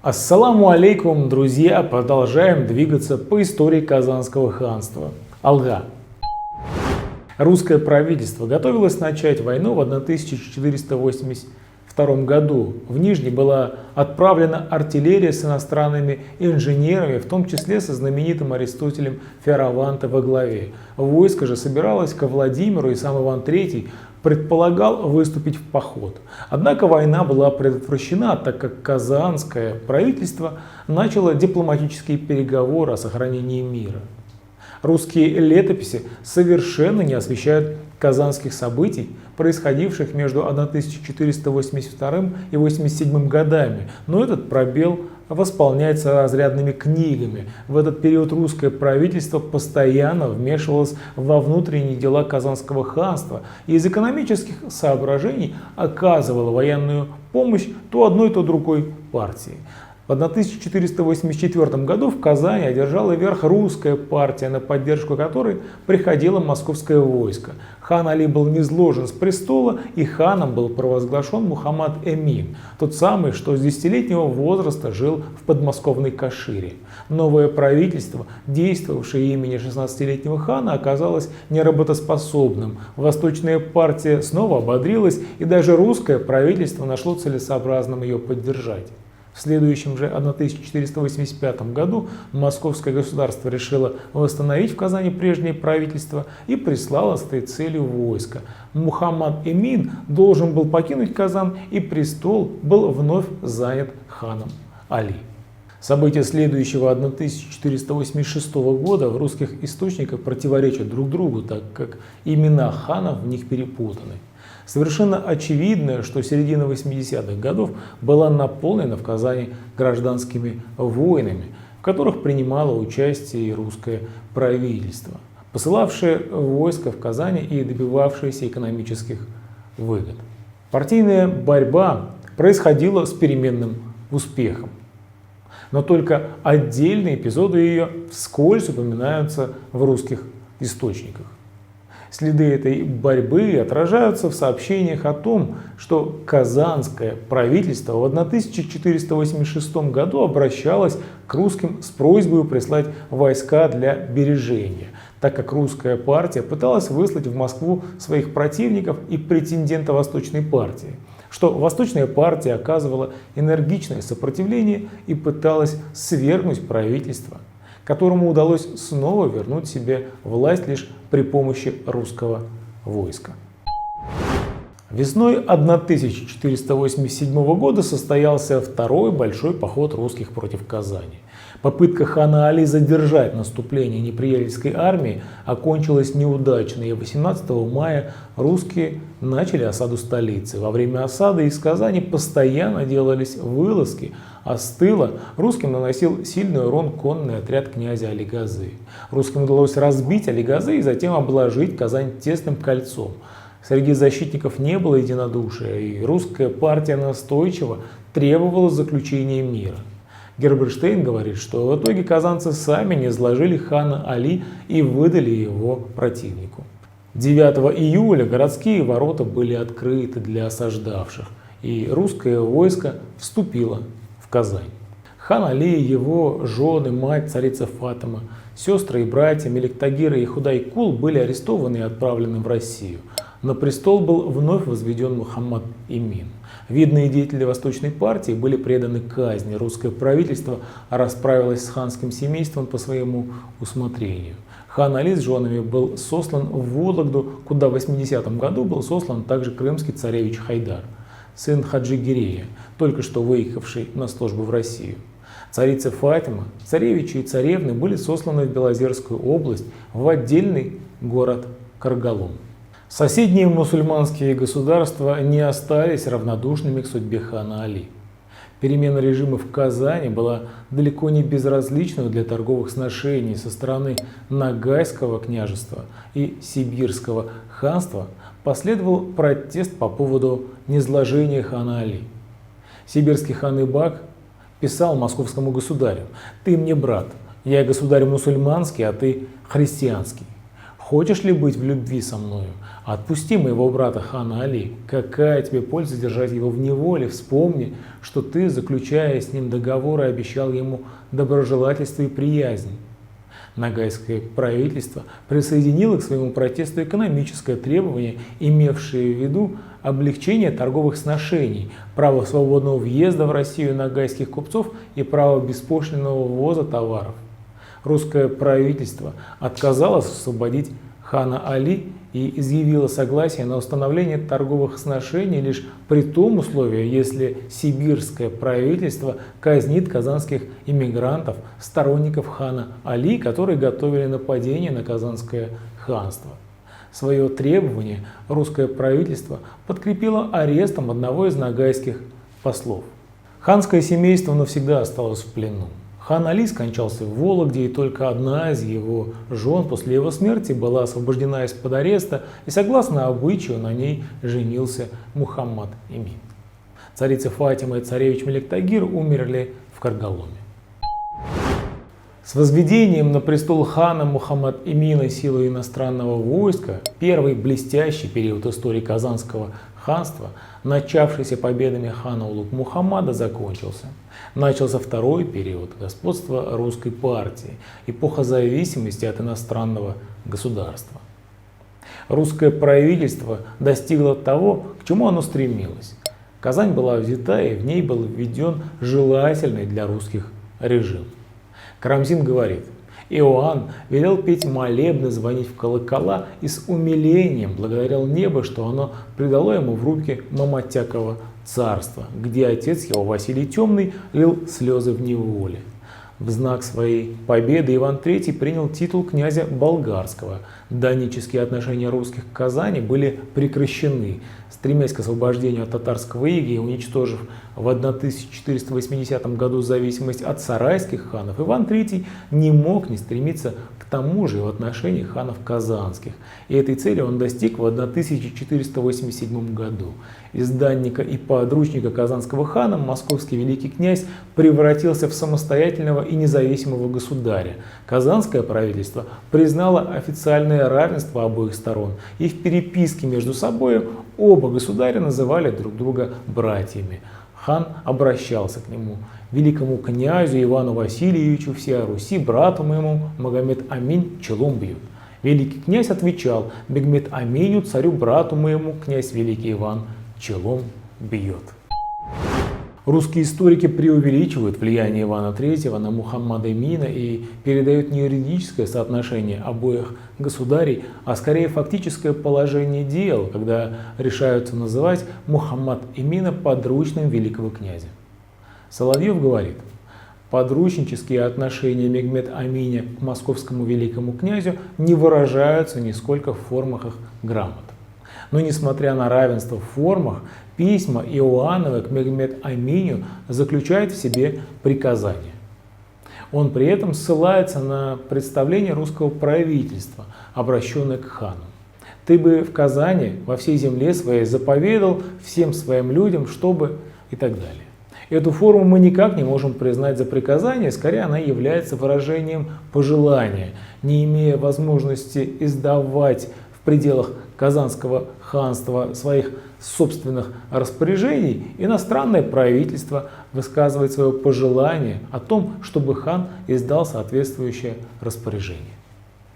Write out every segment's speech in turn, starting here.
Ассаламу алейкум, друзья! Продолжаем двигаться по истории Казанского ханства. Алга. Русское правительство готовилось начать войну в 1482 году. В Нижний была отправлена артиллерия с иностранными инженерами, в том числе со знаменитым Аристотелем Фиараванте во главе. Войско же собиралось ко Владимиру, и сам Иван III предполагал выступить в поход. Однако война была предотвращена, так как казанское правительство начало дипломатические переговоры о сохранении мира. Русские летописи совершенно не освещают казанских событий, происходивших между 1482 и 1487 годами, но этот пробел восполняется разрядными книгами. В этот период русское правительство постоянно вмешивалось во внутренние дела Казанского ханства и из экономических соображений оказывало военную помощь то одной, то другой партии. В 1484 году в Казани одержала верх русская партия, на поддержку которой приходило московское войско. Хан Али был низложен с престола, и ханом был провозглашен Мухаммад Эмин, тот самый, что с 10-летнего возраста жил в подмосковной Кашире. Новое правительство, действовавшее имени 16-летнего хана, оказалось неработоспособным. Восточная партия снова ободрилась, и даже русское правительство нашло целесообразным ее поддержать. В следующем же 1485 году Московское государство решило восстановить в Казани прежнее правительство и прислало с этой целью войско. Мухаммад Эмин должен был покинуть Казан, и престол был вновь занят ханом Али. События следующего 1486 года в русских источниках противоречат друг другу, так как имена ханов в них перепутаны. Совершенно очевидно, что середина 80-х годов была наполнена в Казани гражданскими войнами, в которых принимало участие и русское правительство, посылавшее войска в Казани и добивавшееся экономических выгод. Партийная борьба происходила с переменным успехом, но только отдельные эпизоды ее вскользь упоминаются в русских источниках. Следы этой борьбы отражаются в сообщениях о том, что казанское правительство в 1486 году обращалось к русским с просьбой прислать войска для бережения, так как русская партия пыталась выслать в Москву своих противников и претендента Восточной партии, что Восточная партия оказывала энергичное сопротивление и пыталась свергнуть правительство, которому удалось снова вернуть себе власть лишь при помощи русского войска. Весной 1487 года состоялся второй большой поход русских против Казани. Попытка хана Али задержать наступление неприятельской армии окончилась неудачно, и 18 мая русские начали осаду столицы. Во время осады из Казани постоянно делались вылазки, а с тыла русским наносил сильный урон конный отряд князя Алигазы. Русским удалось разбить Алигазы и затем обложить Казань тесным кольцом. Среди защитников не было единодушия, и русская партия настойчиво требовала заключения мира. Герберштейн говорит, что в итоге казанцы сами низложили хана Али и выдали его противнику. 9 июля городские ворота были открыты для осаждавших, и русское войско вступило в Казань. Хан Али, его жены, мать, царица Фатима, сестры и братья Меликтагир и Худай-Кул были арестованы и отправлены в Россию. На престол был вновь возведен Мухаммад Эмин. Видные деятели Восточной партии были преданы казни. Русское правительство расправилось с ханским семейством по своему усмотрению. Хан Али с женами был сослан в Вологду, куда в 80-м году был сослан также крымский царевич Хайдар, сын Хаджи Гирея, только что выехавший на службу в Россию. Царица Фатима, царевичи и царевны были сосланы в Белозерскую область, в отдельный город Каргалум. Соседние мусульманские государства не остались равнодушными к судьбе хана Али. Перемена режима в Казани была далеко не безразлична для торговых сношений со стороны Ногайского княжества и Сибирского ханства. Последовал протест по поводу низложения хана Али. Сибирский хан Ибак писал московскому государю: «Ты мне брат, я государь мусульманский, а ты христианский. Хочешь ли быть в любви со мною? Отпусти моего брата хана Али. Какая тебе польза держать его в неволе? Вспомни, что ты, заключая с ним договоры, обещал ему доброжелательство и приязнь. Ногайское правительство присоединило к своему протесту экономическое требование, имевшее в виду облегчение торговых сношений, право свободного въезда в Россию ногайских купцов и право беспошлинного ввоза товаров. Русское правительство отказалось освободить хана Али и изъявило согласие на установление торговых сношений лишь при том условии, если сибирское правительство казнит казанских иммигрантов, сторонников хана Али, которые готовили нападение на Казанское ханство. Свое требование русское правительство подкрепило арестом одного из ногайских послов. Ханское семейство навсегда осталось в плену. Хан Али скончался в Вологде, и только одна из его жен после его смерти была освобождена из-под ареста, и согласно обычаю на ней женился Мухаммад Эмин. Царица Фатима и царевич Мелик Тагир умерли в Каргаломе. С возведением на престол хана Мухаммад Эмина силой иностранного войска, первый блестящий период истории Казанского ханства, начавшийся победами хана Улуг Мухаммада, закончился. Начался второй период господства русской партии, эпоха зависимости от иностранного государства. Русское правительство достигло того, к чему оно стремилось. Казань была взята, и в ней был введен желательный для русских режим. Карамзин говорит: Иоанн велел петь молебны, звонить в колокола и с умилением благодарил небо, что оно предало ему в руки Маматякова царства, где отец его, Василий Темный, лил слезы в неволе. В знак своей победы Иван III принял титул князя Болгарского. Данические отношения русских к Казани были прекращены. Стремясь к освобождению от татарского ига и уничтожив в 1480 году зависимость от сарайских ханов, Иван III не мог не стремиться к тому же в отношении ханов казанских. И этой цели он достиг в 1487 году. Из данника и подручника казанского хана московский великий князь превратился в самостоятельного и независимого государя. Казанское правительство признало официальное равенство обоих сторон, и в переписке между собой оба государя называли друг друга братьями. Хан обращался к нему: великому князю Ивану Васильевичу всея Руси, брату моему Магомед Аминь, челом бьют. Великий князь отвечал: Бегмет Аминю, царю брату моему, князь великий Иван, челом бьет. Русские историки преувеличивают влияние Ивана III на Мухаммада Эмина и передают не юридическое соотношение обоих государей, а скорее фактическое положение дел, когда решаются называть Мухаммад Эмина подручным великого князя. Соловьев говорит: подручнические отношения Мегмет Аминя к московскому великому князю не выражаются нисколько в формах их грамот. Но несмотря на равенство в формах, письма Иоаннова к Мегмет Аминю заключают в себе приказания. Он при этом ссылается на представление русского правительства, обращенное к хану. «Ты бы в Казани, во всей земле своей заповедал всем своим людям, чтобы…» и так далее. Эту форму мы никак не можем признать за приказание, скорее она является выражением пожелания. Не имея возможности издавать в пределах Казанского ханства своих собственных распоряжений, иностранное правительство высказывает свое пожелание о том, чтобы хан издал соответствующее распоряжение.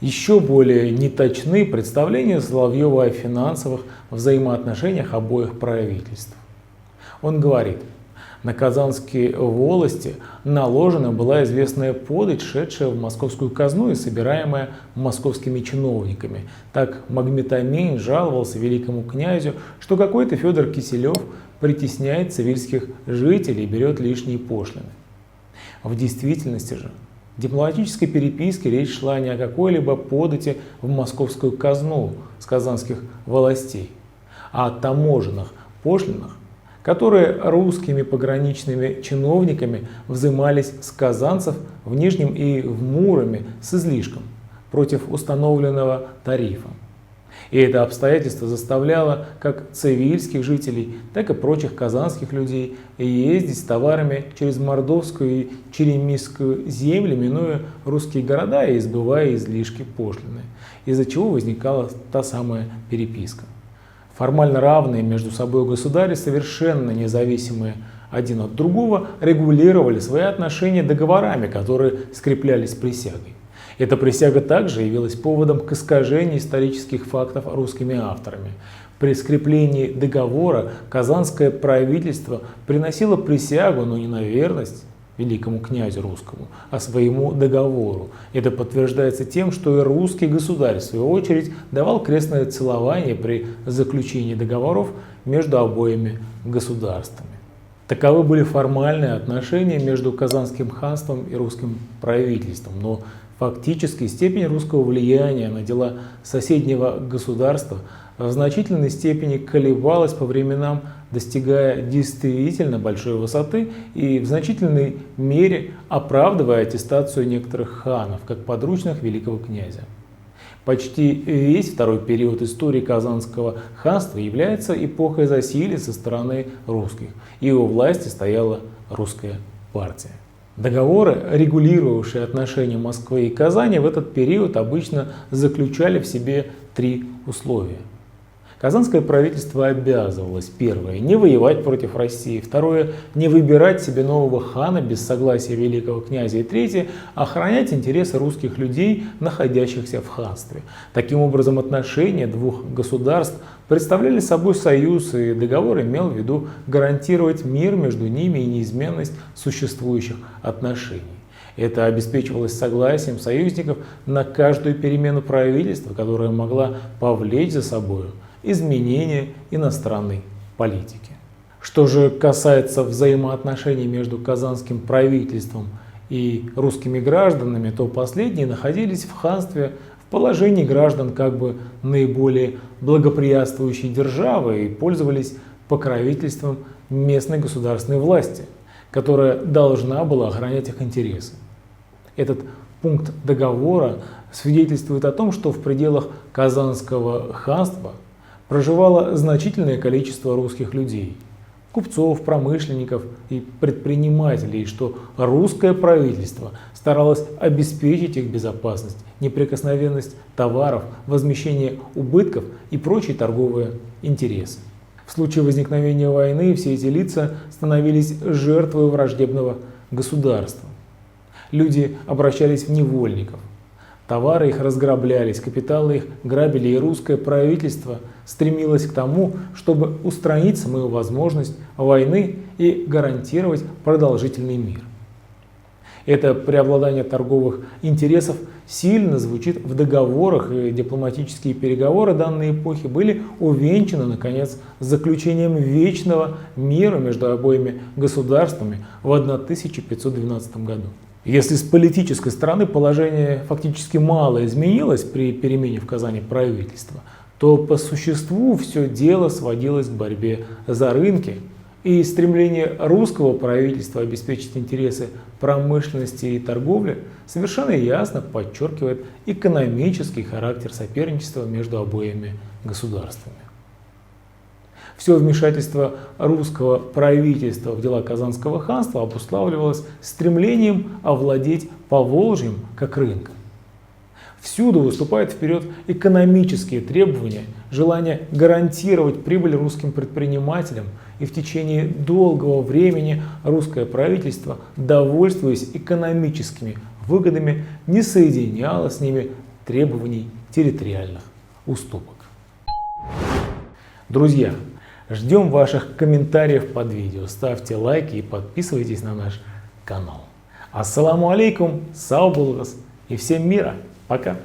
Еще более неточны представления Соловьева о финансовых взаимоотношениях обоих правительств. Он говорит: на казанские волости наложена была известная подать, шедшая в московскую казну и собираемая московскими чиновниками. Так Магомед Аминь жаловался великому князю, что какой-то Федор Киселев притесняет цивильских жителей и берет лишние пошлины. В действительности же в дипломатической переписке речь шла не о какой-либо подати в московскую казну с казанских властей, а о таможенных пошлинах, которые русскими пограничными чиновниками взимались с казанцев в Нижнем и в Муроме с излишком против установленного тарифа. И это обстоятельство заставляло как цивильских жителей, так и прочих казанских людей ездить с товарами через Мордовскую и Черемисскую земли, минуя русские города и избывая излишки пошлины, из-за чего возникала та самая переписка. Формально равные между собой государи, совершенно независимые один от другого, регулировали свои отношения договорами, которые скреплялись присягой. Эта присяга также явилась поводом к искажению исторических фактов русскими авторами. При скреплении договора казанское правительство приносило присягу, но не на верность великому князю русскому, а своему договору. Это подтверждается тем, что и русский государь, в свою очередь, давал крестное целование при заключении договоров между обоими государствами. Таковы были формальные отношения между Казанским ханством и русским правительством, но фактически степень русского влияния на дела соседнего государства в значительной степени колебалась по временам, достигая действительно большой высоты и в значительной мере оправдывая аттестацию некоторых ханов, как подручных великого князя. Почти весь второй период истории Казанского ханства является эпохой засилия со стороны русских, и у власти стояла русская партия. Договоры, регулировавшие отношения Москвы и Казани, в этот период обычно заключали в себе три условия. Казанское правительство обязывалось: первое, не воевать против России; второе, не выбирать себе нового хана без согласия великого князя; и третье, охранять интересы русских людей, находящихся в ханстве. Таким образом, отношения двух государств представляли собой союз, и договор имел в виду гарантировать мир между ними и неизменность существующих отношений. Это обеспечивалось согласием союзников на каждую перемену правительства, которая могла повлечь за собой изменения иностранной политики. Что же касается взаимоотношений между казанским правительством и русскими гражданами, то последние находились в ханстве в положении граждан как бы наиболее благоприятствующей державы и пользовались покровительством местной государственной власти, которая должна была охранять их интересы. Этот пункт договора свидетельствует о том, что в пределах Казанского ханства проживало значительное количество русских людей, купцов, промышленников и предпринимателей, что русское правительство старалось обеспечить их безопасность, неприкосновенность товаров, возмещение убытков и прочие торговые интересы. В случае возникновения войны все эти лица становились жертвой враждебного государства. Люди обращались в невольников. Товары их разграблялись, капиталы их грабили, и русское правительство стремилось к тому, чтобы устранить самую возможность войны и гарантировать продолжительный мир. Это преобладание торговых интересов сильно звучит в договорах, и дипломатические переговоры данной эпохи были увенчаны, наконец, заключением вечного мира между обоими государствами в 1512 году. Если с политической стороны положение фактически мало изменилось при перемене в Казани правительства, то по существу все дело сводилось к борьбе за рынки, и стремление русского правительства обеспечить интересы промышленности и торговли совершенно ясно подчеркивает экономический характер соперничества между обоими государствами. Все вмешательство русского правительства в дела Казанского ханства обуславливалось стремлением овладеть Поволжьем как рынком. Всюду выступают вперед экономические требования, желание гарантировать прибыль русским предпринимателям, и в течение долгого времени русское правительство, довольствуясь экономическими выгодами, не соединяло с ними требований территориальных уступок. Друзья, ждем ваших комментариев под видео, ставьте лайки и подписывайтесь на наш канал. Ассаламу алейкум, сау булгас и всем мира. Пока.